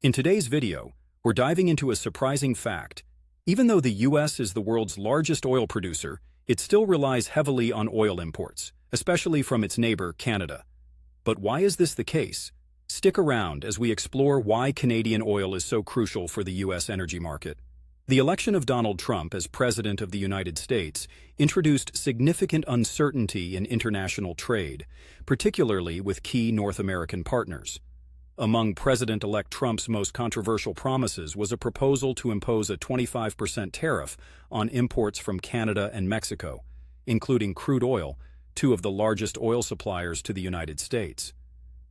In today's video, we're diving into a surprising fact. Even though the U.S. is the world's largest oil producer, it still relies heavily on oil imports, especially from its neighbor, Canada. But why is this the case? Stick around as we explore why Canadian oil is so crucial for the U.S. energy market. The election of Donald Trump as President of the United States introduced significant uncertainty in international trade, particularly with key North American partners. Among President-elect Trump's most controversial promises was a proposal to impose a 25% tariff on imports from Canada and Mexico, including crude oil, two of the largest oil suppliers to the United States.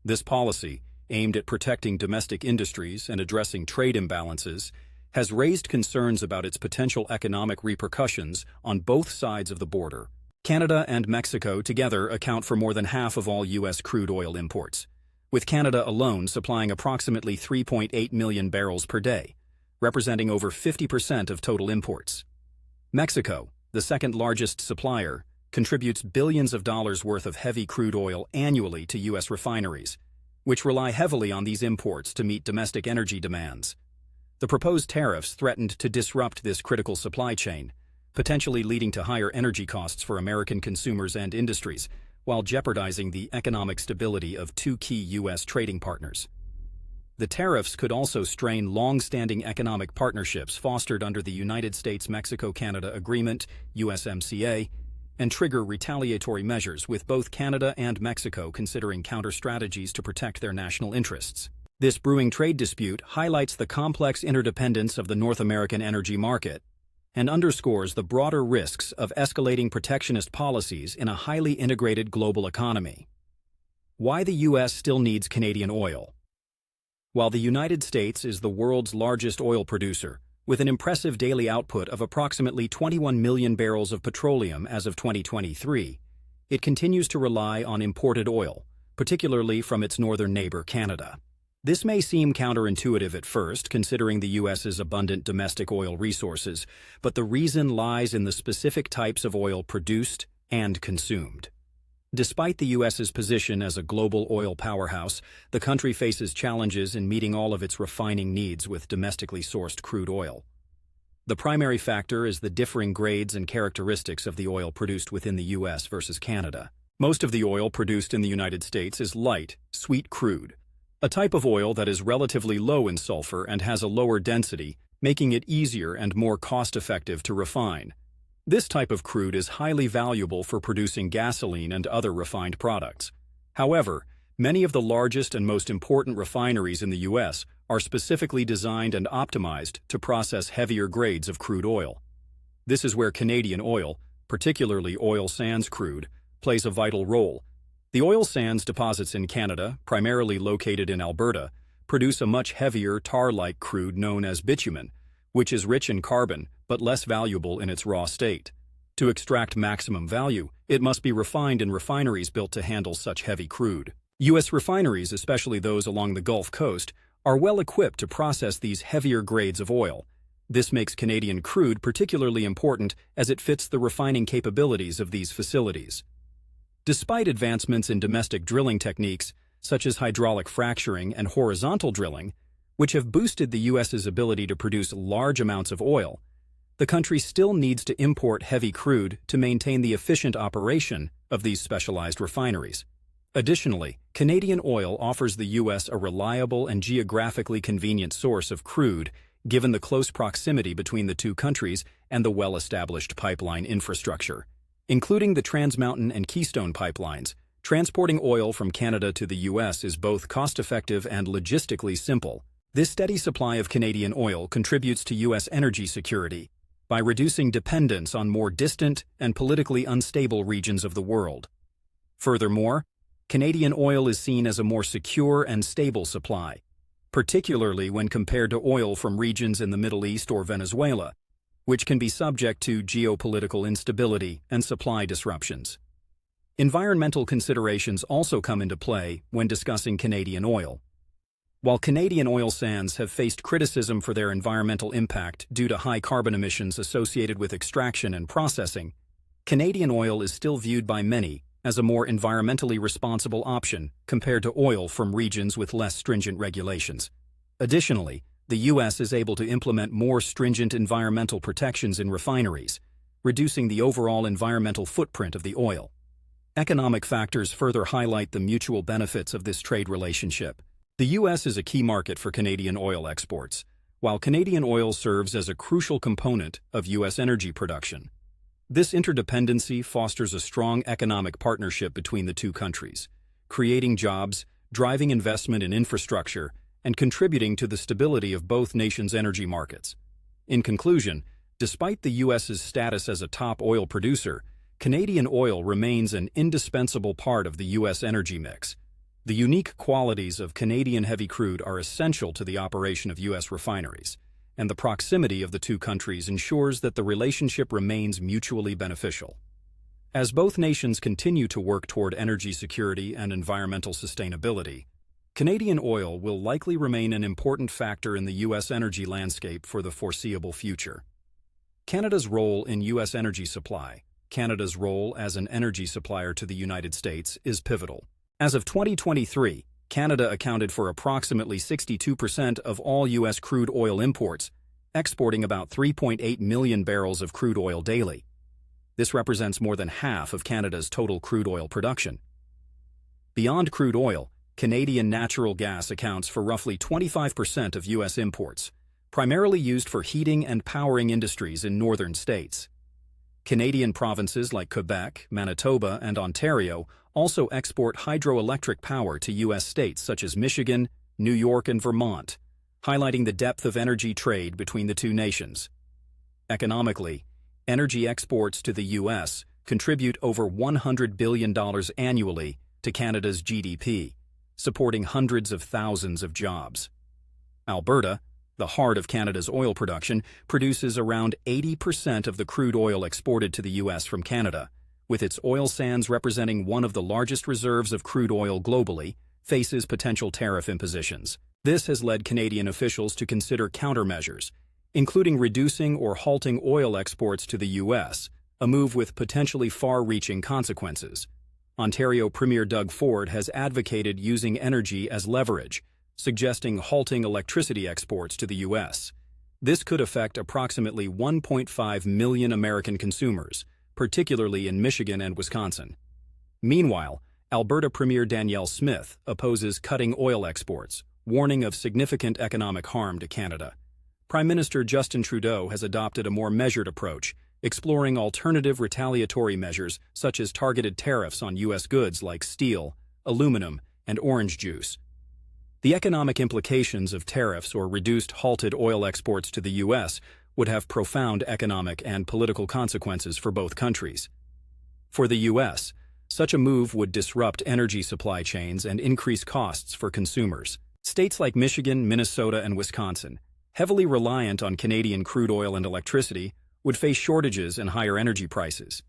This policy, aimed at protecting domestic industries and addressing trade imbalances, has raised concerns about its potential economic repercussions on both sides of the border. Canada and Mexico together account for more than half of all U.S. crude oil imports, with Canada alone supplying approximately 3.8 million barrels per day, representing over 50% of total imports. Mexico, the second largest supplier, contributes billions of dollars worth of heavy crude oil annually to U.S. refineries, which rely heavily on these imports to meet domestic energy demands. The proposed tariffs threatened to disrupt this critical supply chain, potentially leading to higher energy costs for American consumers and industries, while jeopardizing the economic stability of two key U.S. trading partners. The tariffs could also strain long-standing economic partnerships fostered under the United States-Mexico-Canada Agreement, USMCA, and trigger retaliatory measures, with both Canada and Mexico considering counter-strategies to protect their national interests. This brewing trade dispute highlights the complex interdependence of the North American energy market and underscores the broader risks of escalating protectionist policies in a highly integrated global economy. Why the U.S. still needs Canadian oil? While the United States is the world's largest oil producer, with an impressive daily output of approximately 21 million barrels of petroleum as of 2023, it continues to rely on imported oil, particularly from its northern neighbor, Canada. This may seem counterintuitive at first, considering the U.S.'s abundant domestic oil resources, but the reason lies in the specific types of oil produced and consumed. Despite the U.S.'s position as a global oil powerhouse, the country faces challenges in meeting all of its refining needs with domestically sourced crude oil. The primary factor is the differing grades and characteristics of the oil produced within the U.S. versus Canada. Most of the oil produced in the United States is light, sweet crude, a type of oil that is relatively low in sulfur and has a lower density, making it easier and more cost-effective to refine. This type of crude is highly valuable for producing gasoline and other refined products. However, many of the largest and most important refineries in the U.S. are specifically designed and optimized to process heavier grades of crude oil. This is where Canadian oil, particularly oil sands crude, plays a vital role. The oil sands deposits in Canada, primarily located in Alberta, produce a much heavier tar-like crude known as bitumen, which is rich in carbon but less valuable in its raw state. To extract maximum value, it must be refined in refineries built to handle such heavy crude. U.S. refineries, especially those along the Gulf Coast, are well equipped to process these heavier grades of oil. This makes Canadian crude particularly important as it fits the refining capabilities of these facilities. Despite advancements in domestic drilling techniques, such as hydraulic fracturing and horizontal drilling, which have boosted the U.S.'s ability to produce large amounts of oil, the country still needs to import heavy crude to maintain the efficient operation of these specialized refineries. Additionally, Canadian oil offers the U.S. a reliable and geographically convenient source of crude, given the close proximity between the two countries and the well-established pipeline infrastructure. Including the Trans Mountain and Keystone pipelines, transporting oil from Canada to the U.S. is both cost-effective and logistically simple. This steady supply of Canadian oil contributes to U.S. energy security by reducing dependence on more distant and politically unstable regions of the world. Furthermore, Canadian oil is seen as a more secure and stable supply, particularly when compared to oil from regions in the Middle East or Venezuela, which can be subject to geopolitical instability and supply disruptions. Environmental considerations also come into play when discussing Canadian oil. While Canadian oil sands have faced criticism for their environmental impact due to high carbon emissions associated with extraction and processing, Canadian oil is still viewed by many as a more environmentally responsible option compared to oil from regions with less stringent regulations. Additionally, the U.S. is able to implement more stringent environmental protections in refineries, reducing the overall environmental footprint of the oil. Economic factors further highlight the mutual benefits of this trade relationship. The U.S. is a key market for Canadian oil exports, while Canadian oil serves as a crucial component of U.S. energy production. This interdependency fosters a strong economic partnership between the two countries, creating jobs, driving investment in infrastructure, and contributing to the stability of both nations' energy markets. In conclusion, despite the U.S.'s status as a top oil producer, Canadian oil remains an indispensable part of the U.S. energy mix. The unique qualities of Canadian heavy crude are essential to the operation of U.S. refineries, and the proximity of the two countries ensures that the relationship remains mutually beneficial. As both nations continue to work toward energy security and environmental sustainability, Canadian oil will likely remain an important factor in the U.S. energy landscape for the foreseeable future. Canada's role in U.S. energy supply. Canada's role as an energy supplier to the United States is pivotal. As of 2023, Canada accounted for approximately 62% of all U.S. crude oil imports, exporting about 3.8 million barrels of crude oil daily. This represents more than half of Canada's total crude oil production. Beyond crude oil, Canadian natural gas accounts for roughly 25% of U.S. imports, primarily used for heating and powering industries in northern states. Canadian provinces like Quebec, Manitoba, and Ontario also export hydroelectric power to U.S. states such as Michigan, New York, and Vermont, highlighting the depth of energy trade between the two nations. Economically, energy exports to the U.S. contribute over $100 billion annually to Canada's GDP, supporting hundreds of thousands of jobs. Alberta, the heart of Canada's oil production, produces around 80% of the crude oil exported to the U.S. from Canada, with its oil sands representing one of the largest reserves of crude oil globally, faces potential tariff impositions. This has led Canadian officials to consider countermeasures, including reducing or halting oil exports to the U.S., a move with potentially far-reaching consequences. Ontario Premier Doug Ford has advocated using energy as leverage, suggesting halting electricity exports to the U.S. This could affect approximately 1.5 million American consumers, particularly in Michigan and Wisconsin. Meanwhile, Alberta Premier Danielle Smith opposes cutting oil exports, warning of significant economic harm to Canada. Prime Minister Justin Trudeau has adopted a more measured approach, exploring alternative retaliatory measures such as targeted tariffs on U.S. goods like steel, aluminum, and orange juice. The economic implications of tariffs or reduced halted oil exports to the U.S. would have profound economic and political consequences for both countries. For the U.S., such a move would disrupt energy supply chains and increase costs for consumers. States like Michigan, Minnesota, and Wisconsin, heavily reliant on Canadian crude oil and electricity, would face shortages and higher energy prices.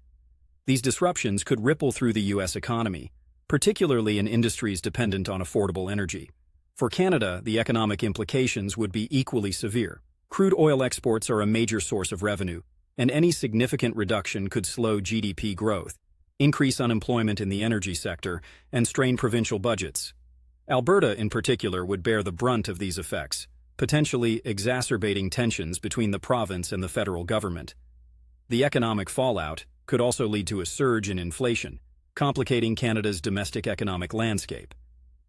These disruptions could ripple through the U.S. economy, particularly in industries dependent on affordable energy. For Canada, the economic implications would be equally severe. Crude oil exports are a major source of revenue, and any significant reduction could slow GDP growth, increase unemployment in the energy sector, and strain provincial budgets. Alberta, in particular, would bear the brunt of these effects, potentially exacerbating tensions between the province and the federal government. The economic fallout could also lead to a surge in inflation, complicating Canada's domestic economic landscape.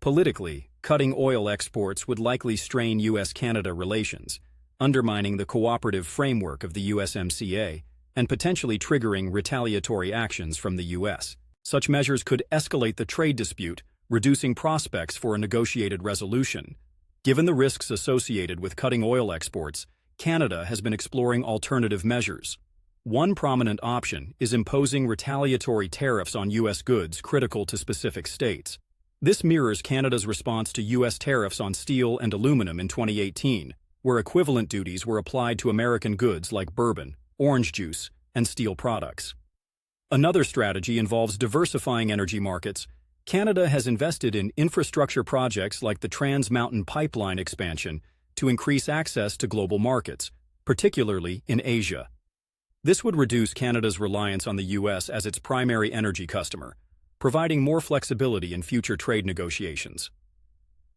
Politically, cutting oil exports would likely strain U.S.-Canada relations, undermining the cooperative framework of the USMCA and potentially triggering retaliatory actions from the U.S. Such measures could escalate the trade dispute, reducing prospects for a negotiated resolution. Given the risks associated with cutting oil exports, Canada has been exploring alternative measures. One prominent option is imposing retaliatory tariffs on U.S. goods critical to specific states. This mirrors Canada's response to U.S. tariffs on steel and aluminum in 2018, where equivalent duties were applied to American goods like bourbon, orange juice, and steel products. Another strategy involves diversifying energy markets. Canada has invested in infrastructure projects like the Trans Mountain Pipeline expansion to increase access to global markets, particularly in Asia. This would reduce Canada's reliance on the U.S. as its primary energy customer, providing more flexibility in future trade negotiations.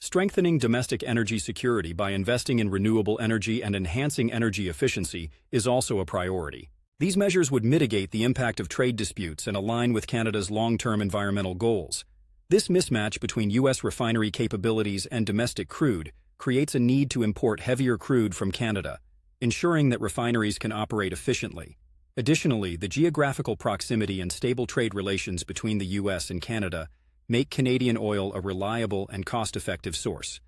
Strengthening domestic energy security by investing in renewable energy and enhancing energy efficiency is also a priority. These measures would mitigate the impact of trade disputes and align with Canada's long-term environmental goals. This mismatch between U.S. refinery capabilities and domestic crude creates a need to import heavier crude from Canada, ensuring that refineries can operate efficiently. Additionally, the geographical proximity and stable trade relations between the U.S. and Canada make Canadian oil a reliable and cost-effective source.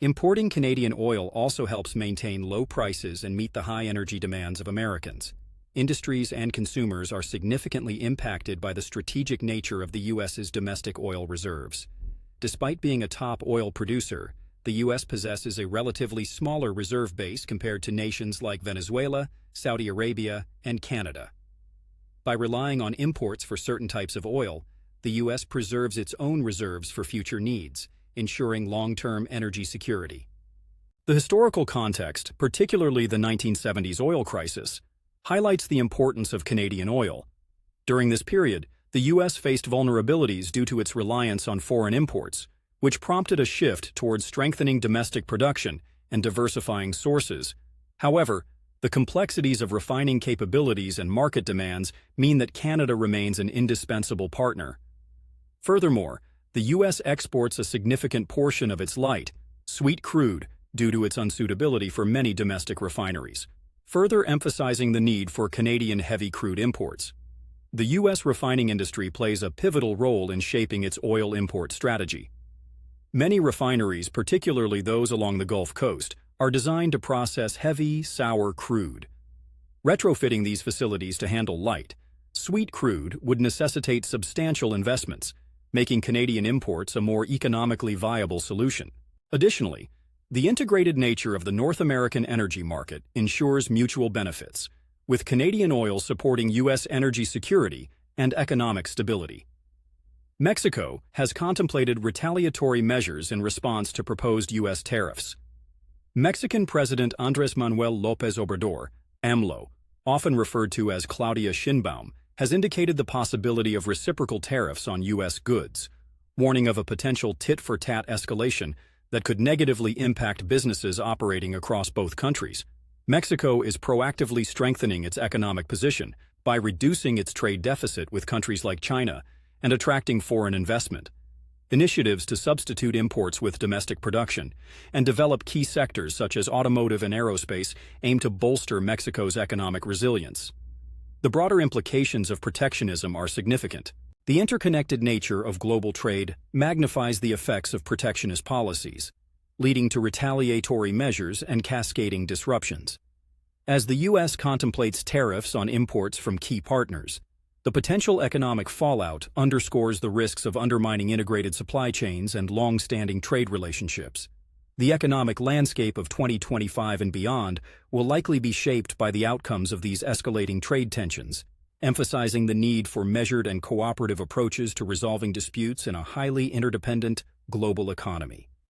Importing Canadian oil also helps maintain low prices and meet the high energy demands of Americans. Industries and consumers are significantly impacted by the strategic nature of the U.S.'s domestic oil reserves. Despite being a top oil producer, the U.S. possesses a relatively smaller reserve base compared to nations like Venezuela, Saudi Arabia, and Canada. By relying on imports for certain types of oil, the U.S. preserves its own reserves for future needs, ensuring long-term energy security. The historical context, particularly the 1970s oil crisis, highlights the importance of Canadian oil. During this period, the U.S. faced vulnerabilities due to its reliance on foreign imports, which prompted a shift towards strengthening domestic production and diversifying sources. However, the complexities of refining capabilities and market demands mean that Canada remains an indispensable partner. Furthermore, the U.S. exports a significant portion of its light, sweet crude due to its unsuitability for many domestic refineries, further emphasizing the need for Canadian heavy crude imports. The U.S. refining industry plays a pivotal role in shaping its oil import strategy. Many refineries, particularly those along the Gulf Coast, are designed to process heavy, sour crude. Retrofitting these facilities to handle light, sweet crude would necessitate substantial investments, making Canadian imports a more economically viable solution. Additionally, the integrated nature of the North American energy market ensures mutual benefits, with Canadian oil supporting U.S. energy security and economic stability. Mexico has contemplated retaliatory measures in response to proposed U.S. tariffs. Mexican President Andrés Manuel López Obrador, AMLO, often referred to as Claudia Sheinbaum, has indicated the possibility of reciprocal tariffs on U.S. goods, warning of a potential tit-for-tat escalation that could negatively impact businesses operating across both countries. Mexico is proactively strengthening its economic position by reducing its trade deficit with countries like China and attracting foreign investment. Initiatives to substitute imports with domestic production and develop key sectors such as automotive and aerospace aim to bolster Mexico's economic resilience. The broader implications of protectionism are significant. The interconnected nature of global trade magnifies the effects of protectionist policies, leading to retaliatory measures and cascading disruptions. As the U.S. contemplates tariffs on imports from key partners, the potential economic fallout underscores the risks of undermining integrated supply chains and long-standing trade relationships. The economic landscape of 2025 and beyond will likely be shaped by the outcomes of these escalating trade tensions, emphasizing the need for measured and cooperative approaches to resolving disputes in a highly interdependent global economy.